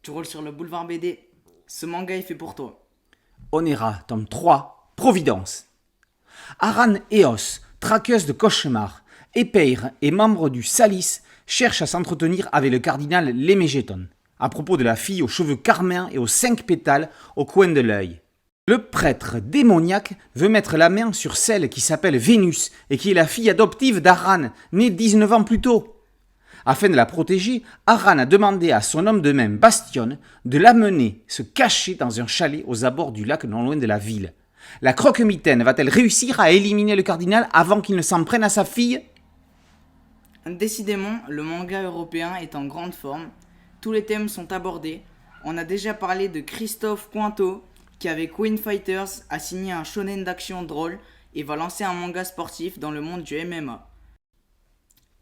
Tu roules sur le boulevard BD. Ce manga est fait pour toi. Onera, tome 3, Providence. Aran Eos, traqueuse de cauchemars, Épeire et membre du Salis, cherche à s'entretenir avec le cardinal Lémégéton, à propos de la fille aux cheveux carmins et aux 5 pétales au coin de l'œil. Le prêtre démoniaque veut mettre la main sur celle qui s'appelle Vénus et qui est la fille adoptive d'Aran, née 19 ans plus tôt. Afin de la protéger, Aran a demandé à son homme de main, Bastion, de l'amener se cacher dans un chalet aux abords du lac non loin de la ville. La croque-mitaine va-t-elle réussir à éliminer le cardinal avant qu'il ne s'en prenne à sa fille ? Décidément, le manga européen est en grande forme. Tous les thèmes sont abordés. On a déjà parlé de Christophe Pointeau, qui avec Queen Fighters a signé un shonen d'action drôle et va lancer un manga sportif dans le monde du MMA.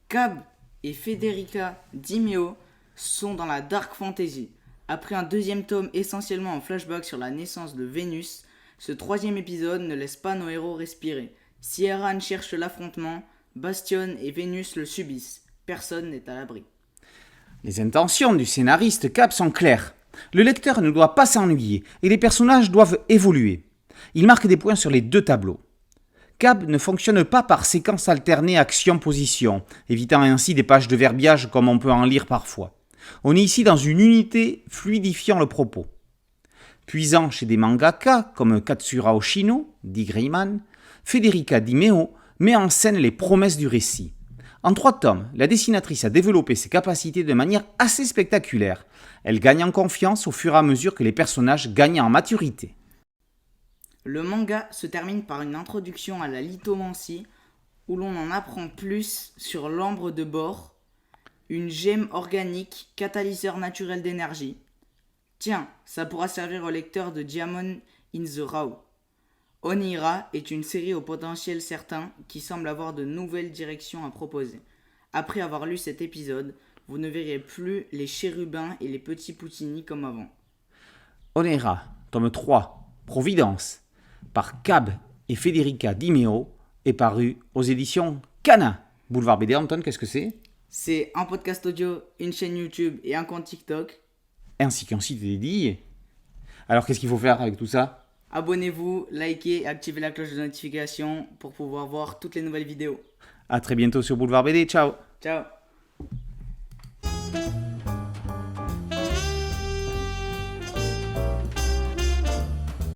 Cab et Federica Di Meo sont dans la dark fantasy. Après un deuxième tome essentiellement en flashback sur la naissance de Vénus, ce troisième épisode ne laisse pas nos héros respirer. Si Aran cherche l'affrontement, Bastion et Vénus le subissent. Personne n'est à l'abri. Les intentions du scénariste Cap sont claires. Le lecteur ne doit pas s'ennuyer et les personnages doivent évoluer. Il marque des points sur les deux tableaux. Cab ne fonctionne pas par séquence alternée action-position, évitant ainsi des pages de verbiage comme on peut en lire parfois. On est ici dans une unité fluidifiant le propos. Puisant chez des mangaka comme Katsura Oshino, dit Greyman, Federica Di Meo met en scène les promesses du récit. En 3 tomes, la dessinatrice a développé ses capacités de manière assez spectaculaire. Elle gagne en confiance au fur et à mesure que les personnages gagnent en maturité. Le manga se termine par une introduction à la lithomancie où l'on en apprend plus sur l'ambre de bore, une gemme organique catalyseur naturel d'énergie. Tiens, ça pourra servir au lecteur de Diamond in the Raw. Onira est une série au potentiel certain qui semble avoir de nouvelles directions à proposer. Après avoir lu cet épisode, vous ne verrez plus les chérubins et les petits poutini comme avant. Onera, tome 3, Providence, par Cab et Federica Di Meo, est paru aux éditions Cana. Boulevard BD, Anton, qu'est-ce que c'est ? C'est un podcast audio, une chaîne YouTube et un compte TikTok. Ainsi qu'un site dédié. Alors qu'est-ce qu'il faut faire avec tout ça ? Abonnez-vous, likez et activez la cloche de notification pour pouvoir voir toutes les nouvelles vidéos. À très bientôt sur Boulevard BD, ciao ! Ciao.